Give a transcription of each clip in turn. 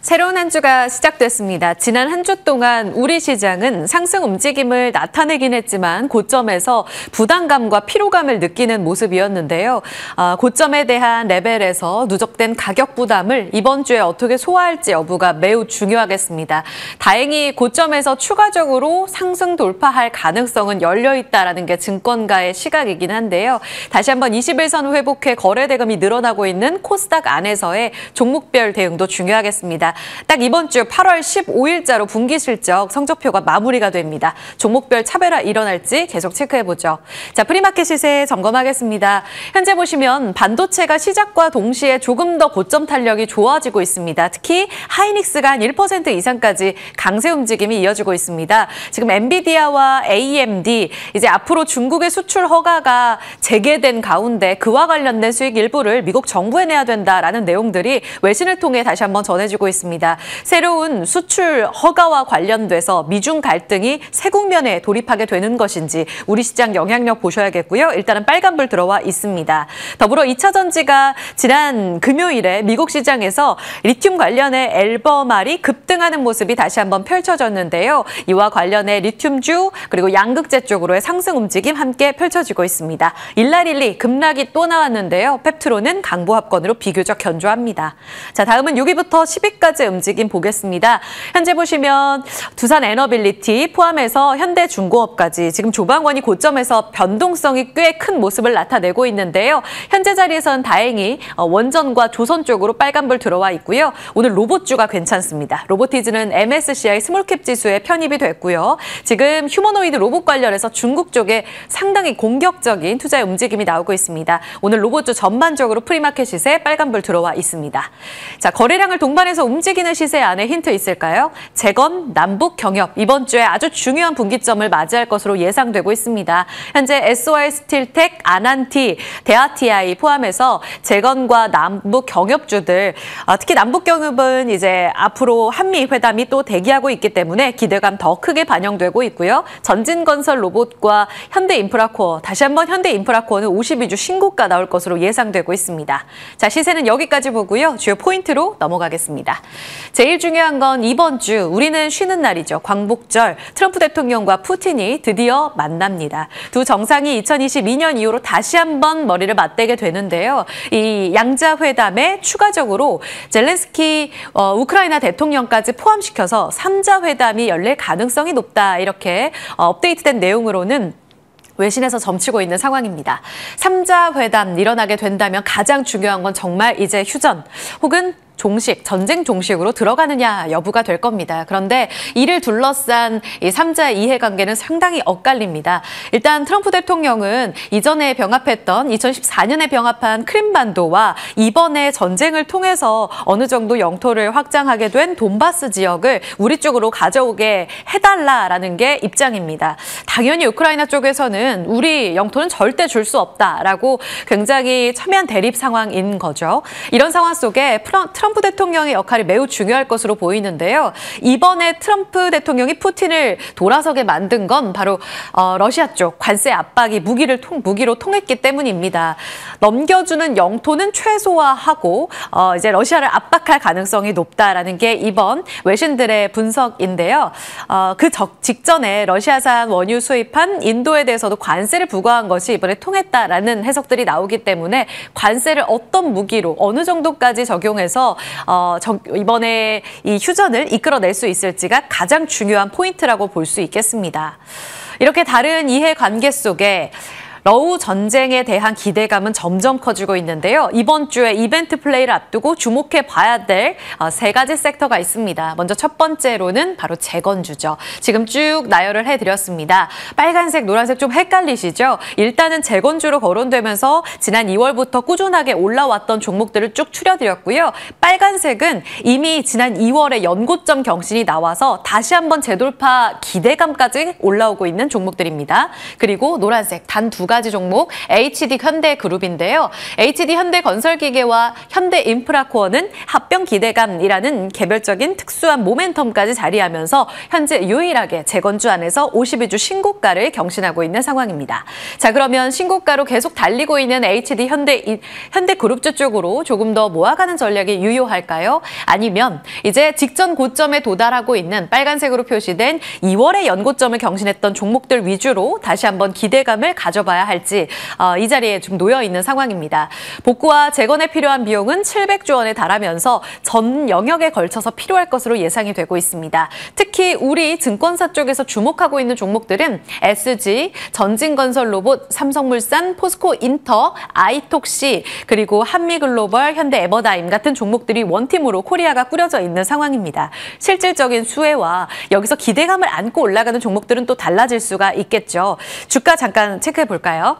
새로운 한 주가 시작됐습니다. 지난 한 주 동안 우리 시장은 상승 움직임을 나타내긴 했지만 고점에서 부담감과 피로감을 느끼는 모습이었는데요. 고점에 대한 레벨에서 누적된 가격 부담을 이번 주에 어떻게 소화할지 여부가 매우 중요하겠습니다. 다행히 고점에서 추가적으로 상승 돌파할 가능성은 열려있다는 게 증권가의 시각이긴 한데요. 다시 한번 20일선 회복해 거래 대금이 늘어나고 있는 코스닥 안에서의 종목별 대응도 중요하겠습니다. 딱 이번 주 8월 15일자로 분기 실적 성적표가 마무리가 됩니다. 종목별 차별화 일어날지 계속 체크해보죠. 자, 프리마켓 시세 점검하겠습니다. 현재 보시면 반도체가 시작과 동시에 조금 더 고점 탄력이 좋아지고 있습니다. 특히 하이닉스가 한 1% 이상까지 강세 움직임이 이어지고 있습니다. 지금 엔비디아와 AMD 이제 앞으로 중국의 수출 허가가 재개된 가운데 그와 관련된 수익 일부를 미국 정부에 내야 된다라는 내용들이 외신을 통해 다시 한번 전해지고 있습니다. 새로운 수출 허가와 관련돼서 미중 갈등이 새 국면에 돌입하게 되는 것인지 우리 시장 영향력 보셔야겠고요. 일단은 빨간불 들어와 있습니다. 더불어 2차 전지가 지난 금요일에 미국 시장에서 리튬 관련의 앨범알이 급등하는 모습이 다시 한번 펼쳐졌는데요. 이와 관련해 리튬주 그리고 양극재 쪽으로의 상승 움직임 함께 펼쳐지고 있습니다. 일라릴리 급락이 또 나왔는데요. 펩트로는 강보합권으로 비교적 견조합니다. 자, 다음은 6위부터 10위까지 움직임 보겠습니다. 현재 보시면 두산 에너빌리티 포함해서 현대중공업까지 지금 조방원이 고점에서 변동성이 꽤 큰 모습을 나타내고 있는데요. 현재 자리에서는 다행히 원전과 조선 쪽으로 빨간불 들어와 있고요. 오늘 로봇주가 괜찮습니다. 로보티즈는 MSCI 스몰캡 지수에 편입이 됐고요. 지금 휴머노이드 로봇 관련해서 중국 쪽에 상당히 공격적인 투자의 움직임이 나오고 있습니다. 오늘 로봇주 전반적으로 프리마켓 시세 빨간불 들어와 있습니다. 자, 거래량을 동반해서 움직이는 시세 안에 힌트 있을까요? 재건, 남북 경협 이번 주에 아주 중요한 분기점을 맞이할 것으로 예상되고 있습니다. 현재 SOI 스틸텍, 아난티, 대아TI 포함해서 재건과 남북 경협주들 특히 남북 경협은 이제 앞으로 한미 회담이 또 대기하고 있기 때문에 기대감 더 크게 반영되고 있고요. 전진건설 로봇과 현대인프라코어 다시 한번 현대인프라코어는 52주 신고가 나올 것으로 예상되고 있습니다. 자, 시세는 여기까지 보고요. 주요 포인트로 넘어가겠습니다. 제일 중요한 건 이번 주 우리는 쉬는 날이죠. 광복절 트럼프 대통령과 푸틴이 드디어 만납니다. 두 정상이 2022년 이후로 다시 한번 머리를 맞대게 되는데요. 이 양자 회담에 추가적으로 젤렌스키 우크라이나 대통령까지 포함시켜서 3자 회담이 열릴 가능성이 높다. 이렇게 업데이트된 내용으로는 외신에서 점치고 있는 상황입니다. 3자 회담 일어나게 된다면 가장 중요한 건 정말 이제 휴전 혹은 종식, 전쟁 종식으로 들어가느냐 여부가 될 겁니다. 그런데 이를 둘러싼 이 3자 이해관계는 상당히 엇갈립니다. 일단 트럼프 대통령은 이전에 병합했던 2014년에 병합한 크림반도와 이번에 전쟁을 통해서 어느 정도 영토를 확장하게 된 돈바스 지역을 우리 쪽으로 가져오게 해달라라는 게 입장입니다. 당연히 우크라이나 쪽에서는 우리 영토는 절대 줄 수 없다라고 굉장히 첨예한 대립 상황인 거죠. 이런 상황 속에 트럼프 대통령의 역할이 매우 중요할 것으로 보이는데요. 이번에 트럼프 대통령이 푸틴을 돌아서게 만든 건 바로 러시아 쪽 관세 압박이 무기로 통했기 때문입니다. 넘겨주는 영토는 최소화하고 이제 러시아를 압박할 가능성이 높다라는 게 이번 외신들의 분석인데요. 그 직전에 러시아산 원유 수입한 인도에 대해서도 관세를 부과한 것이 이번에 통했다라는 해석들이 나오기 때문에 관세를 어떤 무기로 어느 정도까지 적용해서 이번에 이 휴전을 이끌어낼 수 있을지가 가장 중요한 포인트라고 볼 수 있겠습니다. 이렇게 다른 이해관계 속에 러우 전쟁에 대한 기대감은 점점 커지고 있는데요. 이번 주에 이벤트 플레이를 앞두고 주목해 봐야 될 세 가지 섹터가 있습니다. 먼저 첫 번째로는 바로 재건주죠. 지금 쭉 나열을 해드렸습니다. 빨간색, 노란색 좀 헷갈리시죠? 일단은 재건주로 거론되면서 지난 2월부터 꾸준하게 올라왔던 종목들을 쭉 추려드렸고요. 빨간색은 이미 지난 2월에 연고점 경신이 나와서 다시 한번 재돌파 기대감까지 올라오고 있는 종목들입니다. 그리고 노란색 단 두 가지 가지 종목 HD 현대그룹인데요. HD 현대건설기계와 현대인프라코어는 합병 기대감이라는 개별적인 특수한 모멘텀까지 자리하면서 현재 유일하게 재건주 안에서 52주 신고가를 경신하고 있는 상황입니다. 자, 그러면 신고가로 계속 달리고 있는 HD 현대그룹주 쪽으로 조금 더 모아가는 전략이 유효할까요? 아니면 이제 직전 고점에 도달하고 있는 빨간색으로 표시된 2월의 연고점을 경신했던 종목들 위주로 다시 한번 기대감을 가져봐야 할지 이 자리에 좀 놓여 있는 상황입니다. 복구와 재건에 필요한 비용은 700조 원에 달하면서 전 영역에 걸쳐서 필요할 것으로 예상이 되고 있습니다. 특히 우리 증권사 쪽에서 주목하고 있는 종목들은 SG, 전진건설로봇, 삼성물산, 포스코인터, 아이톡시, 그리고 한미글로벌, 현대에버다임 같은 종목들이 원팀으로 코리아가 꾸려져 있는 상황입니다. 실질적인 수혜와 여기서 기대감을 안고 올라가는 종목들은 또 달라질 수가 있겠죠. 주가 잠깐 체크해 볼까요?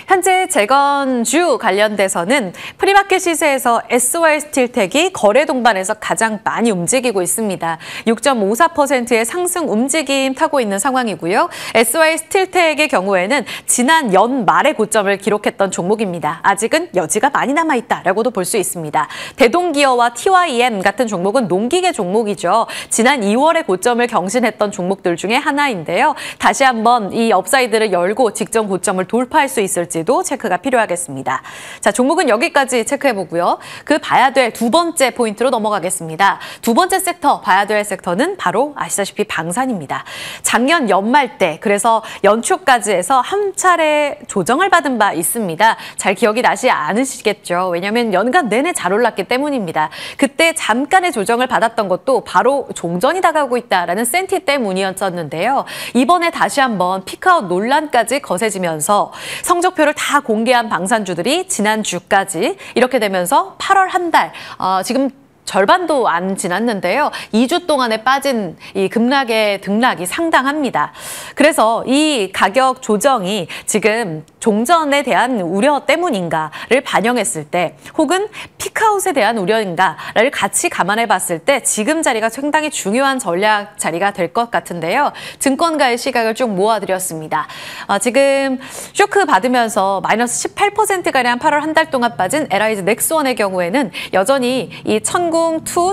현재 재건주 관련돼서는 프리마켓 시세에서 SY스틸텍이 거래 동반에서 가장 많이 움직이고 있습니다. 6.54%의 상승 움직임 타고 있는 상황이고요. SY스틸텍의 경우에는 지난 연말의 고점을 기록했던 종목입니다. 아직은 여지가 많이 남아있다라고도 볼 수 있습니다. 대동기어와 TYM 같은 종목은 농기계 종목이죠. 지난 2월의 고점을 경신했던 종목들 중에 하나인데요. 다시 한번 이 업사이드를 열고 직전 고점을 돌파할 수 있을지도 체크가 필요하겠습니다. 자, 종목은 여기까지 체크해보고요. 그 봐야 될 두 번째 포인트로 넘어가겠습니다. 두 번째 섹터, 봐야 될 섹터는 바로 아시다시피 방산입니다. 작년 연말 때, 그래서 연초까지 해서 한 차례 조정을 받은 바 있습니다. 잘 기억이 나지 않으시겠죠. 왜냐하면 연간 내내 잘 올랐기 때문입니다. 그때 잠깐의 조정을 받았던 것도 바로 종전이 다가오고 있다라는 센티 때문이었었는데요. 이번에 다시 한번 피크아웃 논란까지 거세지면서 성적표를 다 공개한 방산주들이 지난주까지 이렇게 되면서 8월 한 달, 지금 절반도 안 지났는데요. 2주 동안에 빠진 이 급락의 등락이 상당합니다. 그래서 이 가격 조정이 지금 종전에 대한 우려 때문인가를 반영했을 때 혹은 피크아웃에 대한 우려인가를 같이 감안해 봤을 때 지금 자리가 상당히 중요한 전략 자리가 될 것 같은데요. 증권가의 시각을 쭉 모아드렸습니다. 지금 쇼크 받으면서 마이너스 18%가량 8월 한 달 동안 빠진 LIG 넥스원의 경우에는 여전히 이 1002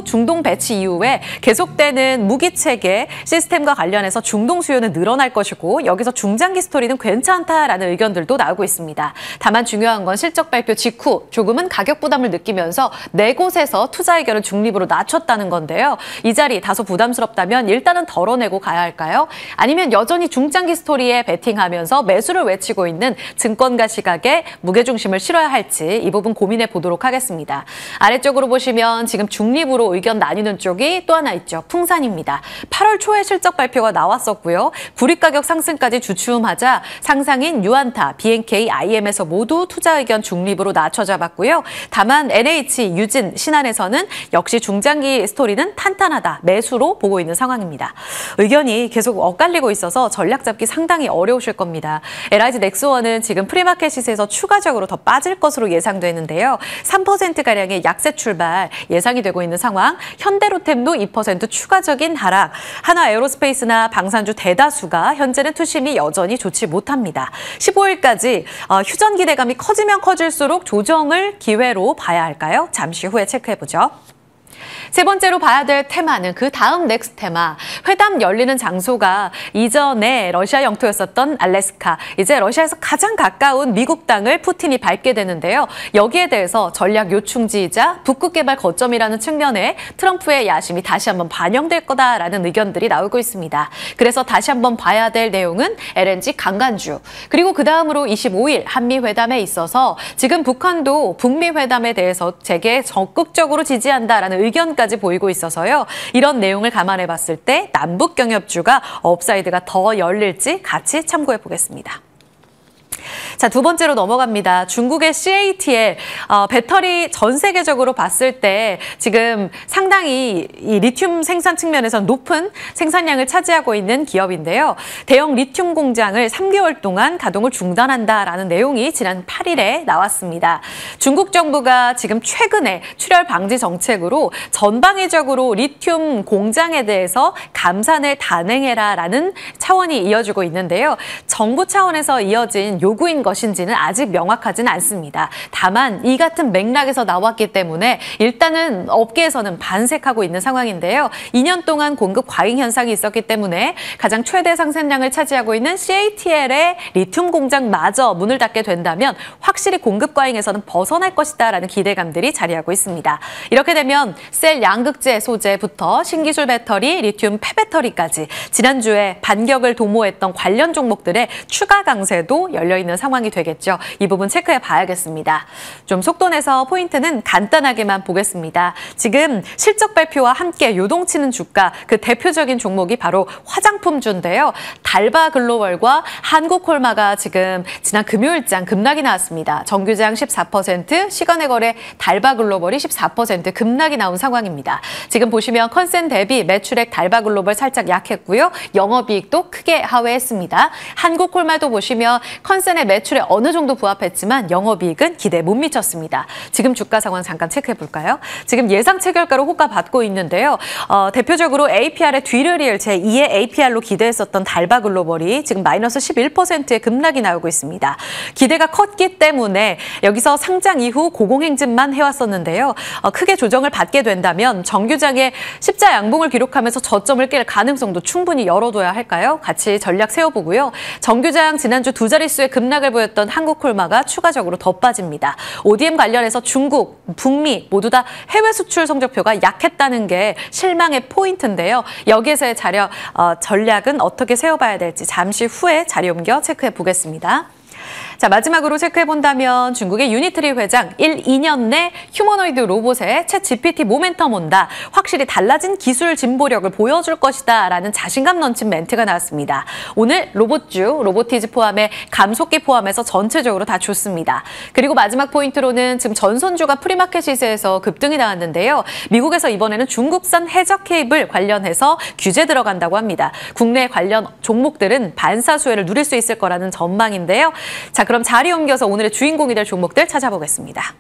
중동 배치 이후에 계속되는 무기체계 시스템과 관련해서 중동 수요는 늘어날 것이고 여기서 중장기 스토리는 괜찮다라는 의견들도 나오고 있습니다. 다만 중요한 건 실적 발표 직후 조금은 가격 부담을 느끼면서 네 곳에서 투자 의견을 중립으로 낮췄다는 건데요. 이 자리 다소 부담스럽다면 일단은 덜어내고 가야 할까요? 아니면 여전히 중장기 스토리에 베팅하면서 매수를 외치고 있는 증권가 시각에 무게중심을 실어야 할지 이 부분 고민해 보도록 하겠습니다. 아래쪽으로 보시면 지금 중립으로 의견 나뉘는 쪽이 또 하나 있죠. 풍산입니다. 8월 초에 실적 발표가 나왔었고요. 구리 가격 상승까지 주춤하자 상상인 유안타, BNK, IM에서 모두 투자 의견 중립으로 낮춰 잡았고요. 다만 NH, 유진, 신한에서는 역시 중장기 스토리는 탄탄하다, 매수로 보고 있는 상황입니다. 의견이 계속 엇갈리고 있어서 전략 잡기 상당히 어려우실 겁니다. LIG 넥스원은 지금 프리마켓 시세에서 추가적으로 더 빠질 것으로 예상되는데요. 3%가량의 약세 출발 예상이 되고 있는 상황, 현대로템도 2% 추가적인 하락, 하나에어로스페이스나 방산주 대다수가 현재는 투심이 여전히 좋지 못합니다. 15일까지 휴전 기대감이 커지면 커질수록 조정을 기회로 봐야 할까요? 잠시 후에 체크해보죠. 세 번째로 봐야 될 테마는 그 다음 넥스트 테마, 회담 열리는 장소가 이전에 러시아 영토였었던 알래스카, 이제 러시아에서 가장 가까운 미국 땅을 푸틴이 밟게 되는데요. 여기에 대해서 전략 요충지이자 북극 개발 거점이라는 측면에 트럼프의 야심이 다시 한번 반영될 거다라는 의견들이 나오고 있습니다. 그래서 다시 한번 봐야 될 내용은 LNG 강간주, 그리고 그 다음으로 25일 한미 회담에 있어서 지금 북한도 북미 회담에 대해서 재개 적극적으로 지지한다라는 의견까지 보이고 있어서요. 이런 내용을 감안해 봤을 때 남북 경협주가 업사이드가 더 열릴지 같이 참고해 보겠습니다. 자, 두 번째로 넘어갑니다. 중국의 CATL 배터리 전 세계적으로 봤을 때 지금 상당히 이 리튬 생산 측면에서 높은 생산량을 차지하고 있는 기업인데요. 대형 리튬 공장을 3개월 동안 가동을 중단한다라는 내용이 지난 8일에 나왔습니다. 중국 정부가 지금 최근에 출혈 방지 정책으로 전방위적으로 리튬 공장에 대해서 감산을 단행해라라는 차원이 이어지고 있는데요. 정부 차원에서 이어진 요구인 것인지는 아직 명확하진 않습니다. 다만 이 같은 맥락에서 나왔기 때문에 일단은 업계에서는 반색하고 있는 상황인데요. 2년 동안 공급 과잉 현상이 있었기 때문에 가장 최대 생산량을 차지하고 있는 CATL의 리튬 공장마저 문을 닫게 된다면 확실히 공급 과잉에서는 벗어날 것이다라는 기대감들이 자리하고 있습니다. 이렇게 되면 셀 양극재 소재부터 신기술 배터리, 리튬 폐배터리까지 지난주에 반격을 도모했던 관련 종목들의 추가 강세도 열려있는 상황이 되겠죠. 이 부분 체크해 봐야겠습니다. 좀 속도 내서 포인트는 간단하게만 보겠습니다. 지금 실적 발표와 함께 요동치는 주가, 그 대표적인 종목이 바로 화장품주인데요. 달바 글로벌과 한국콜마가 지금 지난 금요일장 급락이 나왔습니다. 정규장 14%, 시간의 거래 달바 글로벌이 14% 급락이 나온 상황입니다. 지금 보시면 컨센 대비 매출액 달바 글로벌 살짝 약했고요. 영업이익도 크게 하회했습니다. 한국콜마도 보시면 컨센의 매출에 어느 정도 부합했지만 영업이익은 기대에 못 미쳤습니다. 지금 주가 상황 잠깐 체크해 볼까요? 지금 예상 체결가로 호가받고 있는데요. 대표적으로 APR의 뒤를 이을 제2의 APR로 기대했었던 달바 글로벌이 지금 마이너스 11%의 급락이 나오고 있습니다. 기대가 컸기 때문에 여기서 상장 이후 고공행진만 해왔었는데요. 크게 조정을 받게 된다면 정규장에 십자 양봉을 기록하면서 저점을 깰 가능성도 충분히 열어둬야 할까요? 같이 전략 세워보고요. 정규장 지난주 두 자릿수의 급락을 보였던 한국콜마가 추가적으로 더 빠집니다. ODM 관련해서 중국, 북미 모두 다 해외 수출 성적표가 약했다는 게 실망의 포인트인데요. 여기에서의 전략은 어떻게 세워봐야 될지 잠시 후에 자리 옮겨 체크해 보겠습니다. 자, 마지막으로 체크해본다면 중국의 유니트리 회장 1, 2년 내 휴머노이드 로봇에 챗 GPT 모멘텀 온다. 확실히 달라진 기술 진보력을 보여줄 것이다. 라는 자신감 넘친 멘트가 나왔습니다. 오늘 로봇주, 로보티즈 포함해 감속기 포함해서 전체적으로 다 좋습니다. 그리고 마지막 포인트로는 지금 전선주가 프리마켓 시세에서 급등이 나왔는데요. 미국에서 이번에는 중국산 해적 케이블 관련해서 규제 들어간다고 합니다. 국내 관련 종목들은 반사 수혜를 누릴 수 있을 거라는 전망인데요. 자, 그럼 자리 옮겨서 오늘의 주인공이 될 종목들 찾아보겠습니다.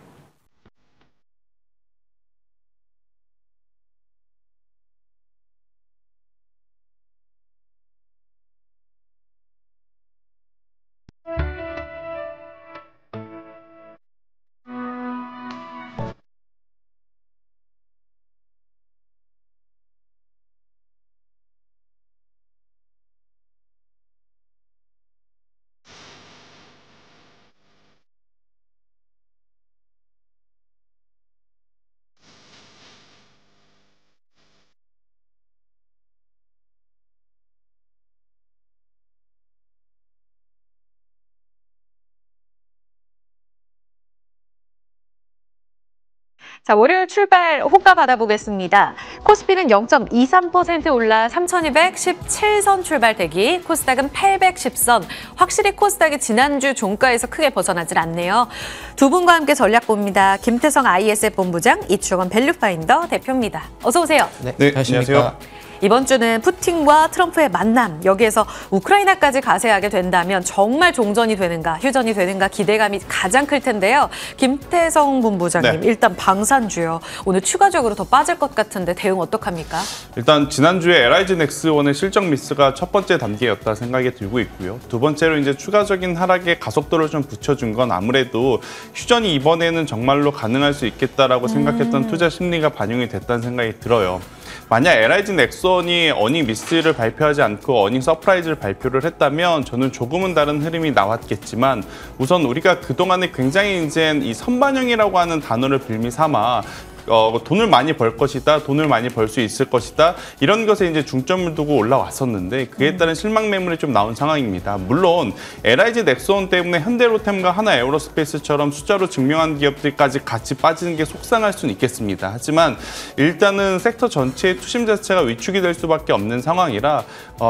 자, 월요일 출발 호가 받아보겠습니다. 코스피는 0.23% 올라 3,217선 출발 대기, 코스닥은 810선. 확실히 코스닥이 지난주 종가에서 크게 벗어나질 않네요. 두 분과 함께 전략 봅니다. 김태성 ISF 본부장, 이충원 밸류파인더 대표입니다. 어서 오세요. 네, 안녕하세요. 이번 주는 푸틴과 트럼프의 만남, 여기에서 우크라이나까지 가세하게 된다면 정말 종전이 되는가, 휴전이 되는가 기대감이 가장 클 텐데요. 김태성 본부장님, 네. 일단 방산주요. 오늘 추가적으로 더 빠질 것 같은데 대응 어떡합니까? 일단 지난주에 LIG 넥스원의 실적 미스가 첫 번째 단계였다 생각이 들고 있고요. 두 번째로 이제 추가적인 하락에 가속도를 좀 붙여준 건 아무래도 휴전이 이번에는 정말로 가능할 수 있겠다라고 생각했던 투자 심리가 반영이 됐다는 생각이 들어요. 만약 LIG 넥스원이 어닝 미스를 발표하지 않고 어닝 서프라이즈를 발표를 했다면 저는 조금은 다른 흐름이 나왔겠지만 우선 우리가 그동안에 굉장히 이제 이 선반영이라고 하는 단어를 빌미 삼아 돈을 많이 벌 것이다, 돈을 많이 벌 수 있을 것이다 이런 것에 이제 중점을 두고 올라왔었는데 그에 따른 실망 매물이 좀 나온 상황입니다. 물론 LIG 넥스원 때문에 현대로템과 하나에어로스페이스처럼 숫자로 증명한 기업들까지 같이 빠지는 게 속상할 수는 있겠습니다. 하지만 일단은 섹터 전체의 투심 자체가 위축이 될 수밖에 없는 상황이라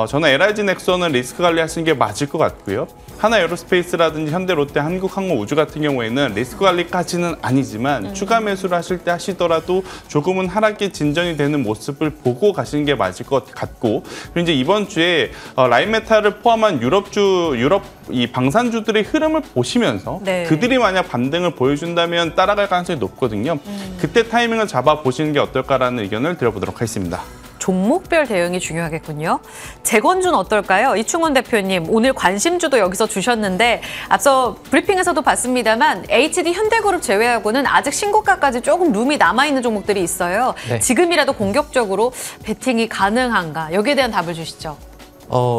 저는 LIG 넥스원은 리스크 관리하시는 게 맞을 것 같고요. 하나에어로스페이스라든지 현대롯데, 한국항공우주 같은 경우에는 리스크 관리까지는 아니지만 추가 매수를 하실 때 하시더라도 조금은 하락이 진전이 되는 모습을 보고 가시는 게 맞을 것 같고, 그리고 이제 이번 주에 라인메탈을 포함한 유럽 이 방산주들의 흐름을 보시면서 네. 그들이 만약 반등을 보여준다면 따라갈 가능성이 높거든요. 그때 타이밍을 잡아 보시는 게 어떨까라는 의견을 드려보도록 하겠습니다. 종목별 대응이 중요하겠군요. 재건주는 어떨까요? 이충원 대표님, 오늘 관심주도 여기서 주셨는데 앞서 브리핑에서도 봤습니다만 HD 현대그룹 제외하고는 아직 신고가까지 조금 룸이 남아있는 종목들이 있어요. 네. 지금이라도 공격적으로 베팅이 가능한가? 여기에 대한 답을 주시죠.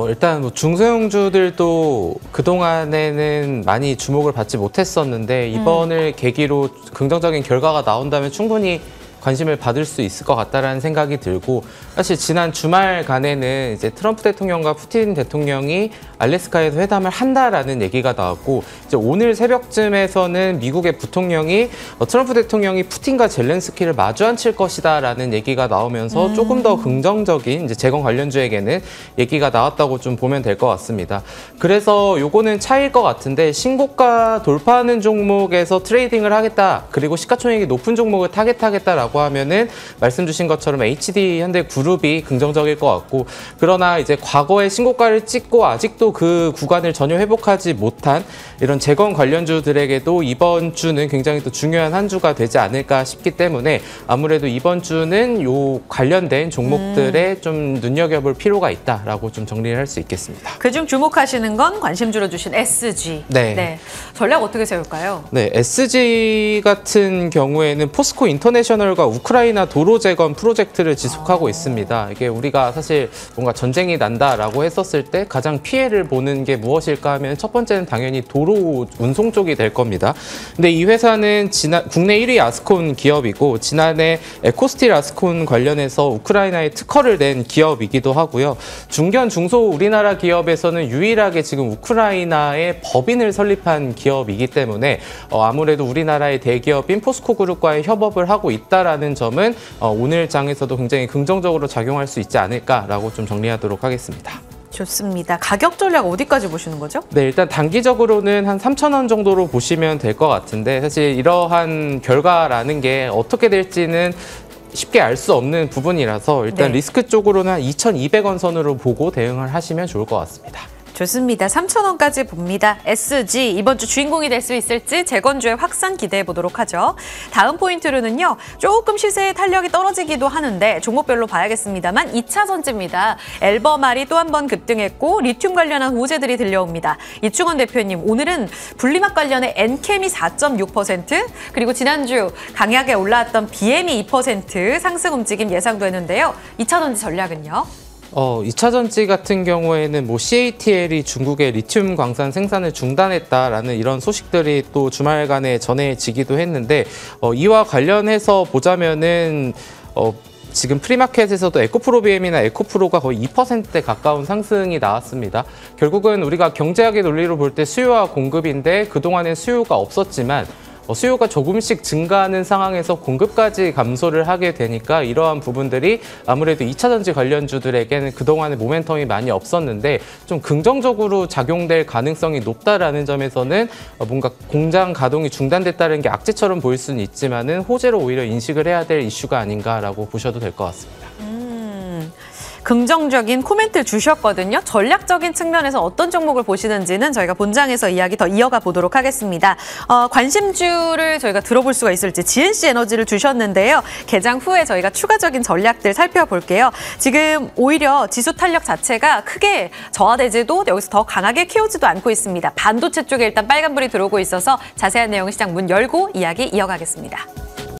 일단 뭐 중소형주들도 그동안에는 많이 주목을 받지 못했었는데 이번을 계기로 긍정적인 결과가 나온다면 충분히 관심을 받을 수 있을 것 같다라는 생각이 들고, 사실 지난 주말간에는 이제 트럼프 대통령과 푸틴 대통령이 알래스카에서 회담을 한다라는 얘기가 나왔고, 이제 오늘 새벽쯤에서는 미국의 부통령이 트럼프 대통령이 푸틴과 젤렌스키를 마주 앉힐 것이다라는 얘기가 나오면서 조금 더 긍정적인 이제 재건 관련주에게는 얘기가 나왔다고 좀 보면 될 것 같습니다. 그래서 요거는 차이일 것 같은데, 신고가 돌파하는 종목에서 트레이딩을 하겠다, 그리고 시가총액이 높은 종목을 타겟하겠다라고 하면은 말씀 주신 것처럼 HD 현대그룹이 긍정적일 것 같고, 그러나 이제 과거에 신고가를 찍고 아직도 그 구간을 전혀 회복하지 못한 이런 재건 관련주들에게도 이번 주는 굉장히 또 중요한 한 주가 되지 않을까 싶기 때문에 아무래도 이번 주는 요 관련된 종목들에 좀 눈여겨볼 필요가 있다라고 좀 정리를 할 수 있겠습니다. 그중 주목하시는 건 관심주로 주신 SG. 네. 전략 어떻게 세울까요? 네, SG 같은 경우에는 포스코 인터내셔널과 우크라이나 도로 재건 프로젝트를 지속하고 있습니다. 이게 우리가 사실 뭔가 전쟁이 난다라고 했었을 때 가장 피해를 보는 게 무엇일까 하면 첫 번째는 당연히 도로 운송 쪽이 될 겁니다. 근데 이 회사는 국내 1위 아스콘 기업이고, 지난해 에코스틸 아스콘 관련해서 우크라이나에 특허를 낸 기업이기도 하고요. 중견 중소 우리나라 기업에서는 유일하게 지금 우크라이나에 법인을 설립한 기업이기 때문에 아무래도 우리나라의 대기업인 포스코그룹과의 협업을 하고 있다라는 점은 오늘 장에서도 굉장히 긍정적으로 작용할 수 있지 않을까라고 좀 정리하도록 하겠습니다. 좋습니다. 가격 전략 어디까지 보시는 거죠? 네, 일단 단기적으로는 한 3,000원 정도로 보시면 될 것 같은데, 사실 이러한 결과라는 게 어떻게 될지는 쉽게 알 수 없는 부분이라서 일단 네. 리스크 쪽으로는 한 2,200원 선으로 보고 대응을 하시면 좋을 것 같습니다. 좋습니다. 3,000원까지 봅니다. SG 이번 주 주인공이 될 수 있을지 재건주의 확산 기대해 보도록 하죠. 다음 포인트로는요. 조금 시세의 탄력이 떨어지기도 하는데 종목별로 봐야겠습니다만 2차 전지입니다. 앨범알이 또 한 번 급등했고 리튬 관련한 호재들이 들려옵니다. 이충원 대표님, 오늘은 분리막 관련해 엔캠이 4.6%, 그리고 지난주 강하게 올라왔던 BM이 2% 상승 움직임 예상되는데요. 2차 전지 전략은요? 2차 전지 같은 경우에는 뭐 CATL이 중국의 리튬 광산 생산을 중단했다라는 이런 소식들이 또 주말간에 전해지기도 했는데, 이와 관련해서 보자면은 지금 프리마켓에서도 에코프로 BM이나 에코프로가 거의 2%대 가까운 상승이 나왔습니다. 결국은 우리가 경제학의 논리로 볼 때 수요와 공급인데, 그동안엔 수요가 없었지만 수요가 조금씩 증가하는 상황에서 공급까지 감소를 하게 되니까 이러한 부분들이 아무래도 2차 전지 관련주들에게는 그동안에 모멘텀이 많이 없었는데 좀 긍정적으로 작용될 가능성이 높다라는 점에서는 뭔가 공장 가동이 중단됐다는 게 악재처럼 보일 수는 있지만은 호재로 오히려 인식을 해야 될 이슈가 아닌가라고 보셔도 될 것 같습니다. 긍정적인 코멘트를 주셨거든요. 전략적인 측면에서 어떤 종목을 보시는지는 저희가 본장에서 이야기 더 이어가 보도록 하겠습니다. 관심주를 저희가 들어볼 수가 있을지 GNC 에너지를 주셨는데요. 개장 후에 저희가 추가적인 전략들 살펴볼게요. 지금 오히려 지수 탄력 자체가 크게 저하되지도 여기서 더 강하게 키우지도 않고 있습니다. 반도체 쪽에 일단 빨간불이 들어오고 있어서 자세한 내용은 시장 문 열고 이야기 이어가겠습니다.